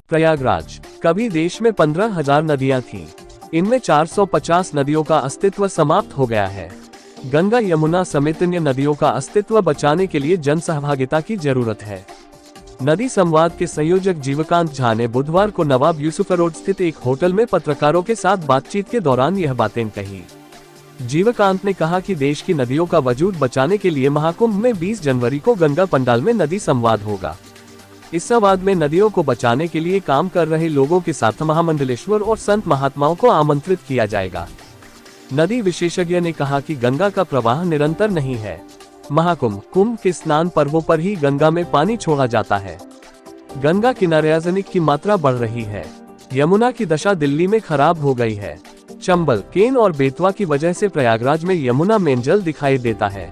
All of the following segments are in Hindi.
प्रयागराज। कभी देश में 15,000 नदियां थीं। इनमें 450 नदियों का अस्तित्व समाप्त हो गया है। गंगा यमुना समेत अन्य नदियों का अस्तित्व बचाने के लिए जन सहभागिता की जरूरत है। नदी संवाद के संयोजक जीवकांत झा ने बुधवार को नवाब यूसुफ रोड स्थित एक होटल में पत्रकारों के साथ बातचीत के दौरान यह बातें कही। जीवकांत ने कहा कि देश की नदियों का वजूद बचाने के लिए महाकुंभ में 20 जनवरी को गंगा पंडाल में नदी संवाद होगा। इस संवाद में नदियों को बचाने के लिए काम कर रहे लोगों के साथ महामंडलेश्वर और संत महात्माओं को आमंत्रित किया जाएगा। नदी विशेषज्ञ ने कहा कि गंगा का प्रवाह निरंतर नहीं है। महाकुंभ कुंभ के स्नान पर्वों पर ही गंगा में पानी छोड़ा जाता है। गंगा किनारे आर्सेनिक की मात्रा बढ़ रही है। यमुना की दशा दिल्ली में खराब हो गई है। चंबल, केन और बेतवा की वजह से प्रयागराज में यमुना में जल दिखाई देता है।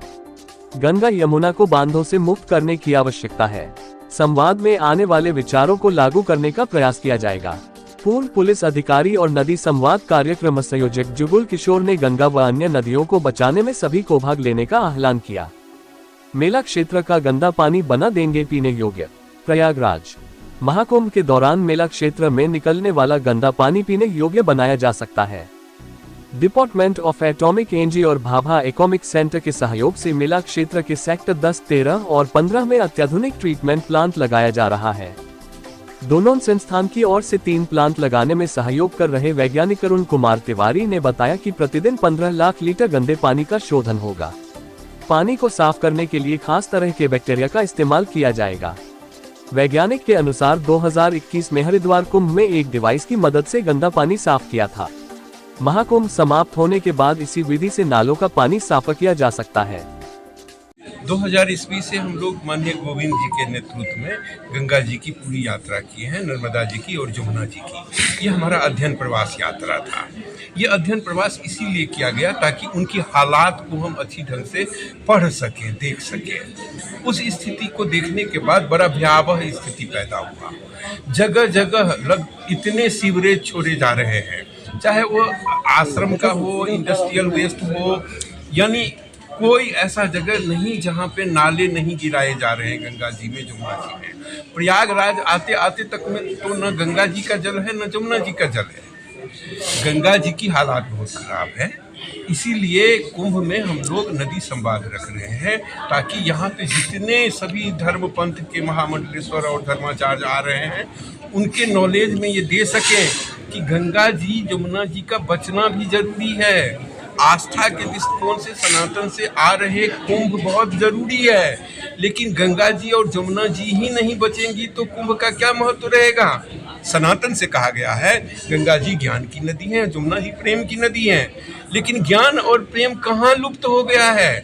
गंगा यमुना को बांधों से मुक्त करने की आवश्यकता है। संवाद में आने वाले विचारों को लागू करने का प्रयास किया जाएगा। पूर्व पुलिस अधिकारी और नदी संवाद कार्यक्रम संयोजक जुगुल किशोर ने गंगा व अन्य नदियों को बचाने में सभी को भाग लेने का आह्वान किया। मेला क्षेत्र का गंदा पानी बना देंगे पीने योग्य। प्रयागराज। महाकुंभ के दौरान मेला क्षेत्र में निकलने वाला गंदा पानी पीने योग्य बनाया जा सकता है। डिपार्टमेंट ऑफ एटॉमिक एनर्जी और भाभा एटॉमिक सेंटर के सहयोग से मेला क्षेत्र के सेक्टर 10, 13 और 15 में अत्याधुनिक ट्रीटमेंट प्लांट लगाया जा रहा है। दोनों संस्थान की ओर से 3 प्लांट लगाने में सहयोग कर रहे वैज्ञानिक अरुण कुमार तिवारी ने बताया कि प्रतिदिन 15 लाख लीटर गंदे पानी का शोधन होगा। पानी को साफ करने के लिए खास तरह के बैक्टीरिया का इस्तेमाल किया जाएगा। वैज्ञानिक के अनुसार 2021 में हरिद्वार कुंभ में एक डिवाइस की मदद से गंदा पानी साफ किया था। महाकुंभ समाप्त होने के बाद इसी विधि से नालों का पानी साफ किया जा सकता है। 2000 ईस्वी से हम लोग माननीय गोविंद जी के नेतृत्व में गंगा जी की पूरी यात्रा की है, नर्मदा जी की और जमुना जी की। ये हमारा अध्ययन प्रवास यात्रा था। ये अध्ययन प्रवास इसीलिए किया गया ताकि उनकी हालात को हम अच्छी ढंग से पढ़ सकें, देख सकें। उस स्थिति को देखने के बाद बड़ा भयावह स्थिति पैदा हुआ। जगह जगह इतने सीवरेज छोड़े जा रहे हैं, चाहे वो आश्रम का हो, इंडस्ट्रियल वेस्ट हो, यानी कोई ऐसा जगह नहीं जहाँ पे नाले नहीं गिराए जा रहे हैं गंगा जी में, जमुना जी में। प्रयागराज आते आते तक में तो न गंगा जी का जल है न जमुना जी का जल है। गंगा जी की हालात बहुत खराब है। इसीलिए कुंभ में हम लोग नदी संवाद रख रहे हैं ताकि यहाँ पे जितने सभी धर्म पंथ के महामंडलेश्वर और धर्माचार्य आ रहे हैं उनके नॉलेज में ये दे सकें कि गंगा जी जमुना जी का बचना भी जरूरी है। आस्था के दृष्टिकोण से सनातन से आ रहे कुंभ बहुत जरूरी है, लेकिन गंगा जी और जमुना जी ही नहीं बचेंगी तो कुंभ का क्या महत्व रहेगा। सनातन से कहा गया है गंगा जी ज्ञान की नदी है, जमुना जी प्रेम की नदी है, लेकिन ज्ञान और प्रेम कहाँ लुप्त हो गया है?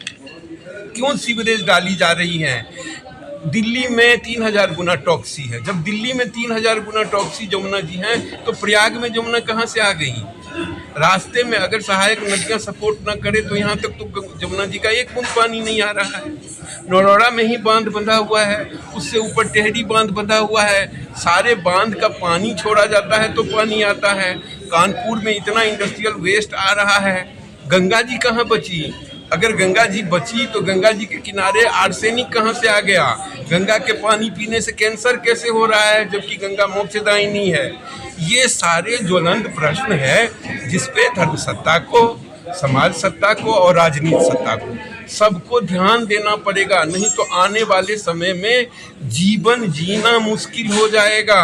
क्यों सीवरेज डाली जा रही है? दिल्ली में 3000 गुना टॉक्सी है। जब दिल्ली में 3000 गुना टॉक्सी जमुना जी हैं तो प्रयाग में जमुना कहाँ से आ गई? रास्ते में अगर सहायक नदियाँ सपोर्ट ना करे तो यहाँ तक तो जमुना जी का एक बूंद पानी नहीं आ रहा है। नौरौड़ा में ही बांध बंधा हुआ है, उससे ऊपर टेहरी बांध बंधा हुआ है। सारे बांध का पानी छोड़ा जाता है तो पानी आता है। कानपुर में इतना इंडस्ट्रियल वेस्ट आ रहा है, गंगा जी कहाँ बची? अगर गंगा जी बची तो गंगा जी के किनारे आर्सेनिक कहाँ से आ गया? गंगा के पानी पीने से कैंसर कैसे हो रहा है जबकि गंगा मोक्षदायिनी है? ये सारे ज्वलंत प्रश्न है जिसपे धर्म सत्ता को, समाज सत्ता को और राजनीति सत्ता को सबको ध्यान देना पड़ेगा, नहीं तो आने वाले समय में जीवन जीना मुश्किल हो जाएगा।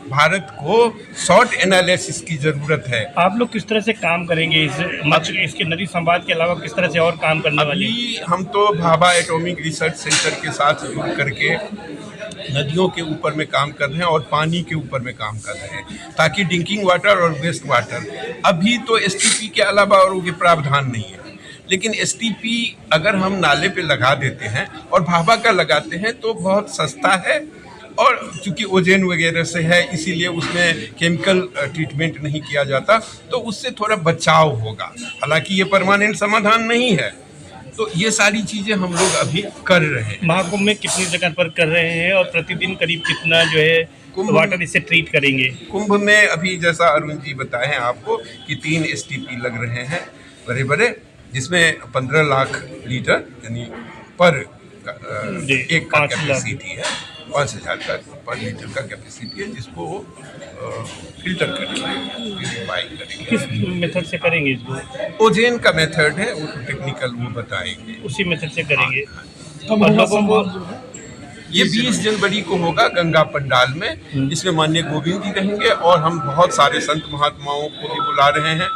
भारत को शॉर्ट एनालिसिस की जरूरत है। आप लोग किस तरह से काम करेंगे इसके नदी संवाद के अलावा किस तरह से और काम करने वाले? अभी हम तो भाभा एटॉमिक रिसर्च सेंटर के साथ जुड़ करके नदियों के ऊपर में काम कर रहे हैं और पानी के ऊपर में काम कर रहे हैं ताकि ड्रिंकिंग वाटर और वेस्ट वाटर, अभी तो एसटीपी के अलावा और उनके प्रावधान नहीं है, लेकिन एसटीपी अगर हम नाले पे लगा देते हैं और भाभा का लगाते हैं तो बहुत सस्ता है और चूंकि ओजोन वगैरह से है इसीलिए उसमें केमिकल ट्रीटमेंट नहीं किया जाता, तो उससे थोड़ा बचाव होगा। हालांकि ये परमानेंट समाधान नहीं है। तो ये सारी चीज़ें हम लोग अभी कर रहे हैं। महाकुंभ में कितनी जगह पर कर रहे हैं और प्रतिदिन करीब कितना जो है वाटर इससे ट्रीट करेंगे? कुंभ में अभी जैसा अरुण जी बताए हैं आपको कि 3 एसटीपी लग रहे हैं बड़े बड़े, जिसमें 15 लाख लीटर यानी पर एक का कैपेसिटी है। 5,000 का पर लीटर का कैपेसिटी है, जिसको वो फिल्टर करेंगे, प्यूरिफाई करेंगे। किस मेथड से करेंगे इसको? ओजेन का मेथड है, वो टेक्निकल वो बताएंगे। उसी मेथड से करेंगे। और लोगों को ये 20 जनवरी को होगा गंगा पंडाल में। इसमें माननीय गोविंद जी रहेंगे और हम बहुत सारे संत महात्माओं को भी बुला रहे हैं।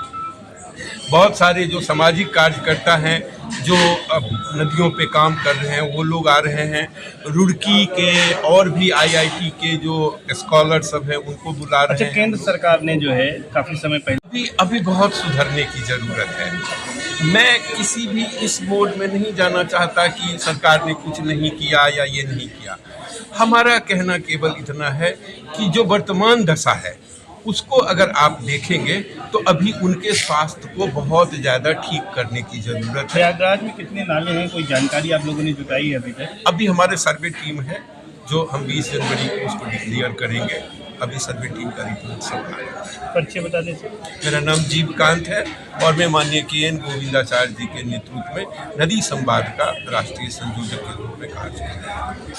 बहुत सारे जो सामाजिक कार्यकर्ता हैं जो अब नदियों पे काम कर रहे हैं वो लोग आ रहे हैं। रुड़की के और भी IIT के जो स्कॉलर सब हैं उनको बुला रहे हैं। केंद्र सरकार ने जो है काफी समय पहले अभी बहुत सुधरने की जरूरत है। मैं किसी भी इस मोड में नहीं जाना चाहता कि सरकार ने कुछ नहीं किया या ये नहीं किया। हमारा कहना केवल इतना है कि जो वर्तमान दशा है उसको अगर आप देखेंगे तो अभी उनके स्वास्थ्य को बहुत ज़्यादा ठीक करने की ज़रूरत है। प्रयागराज में कितने नाले हैं, कोई जानकारी आप लोगों ने जुटाई है अभी तक? अभी हमारे सर्वे टीम है जो हम 20 जनवरी को उसको डिक्लेयर करेंगे। अभी सर्वे टीम का रिपोर्ट सब आ रहा है। परिचय बताने से। मेरा नाम जीवकांत है और मैं माननीय KN गोविंदाचार्य जी के नेतृत्व में नदी संवाद का राष्ट्रीय संयोजक के रूप में कार्य कर रहा हूँ।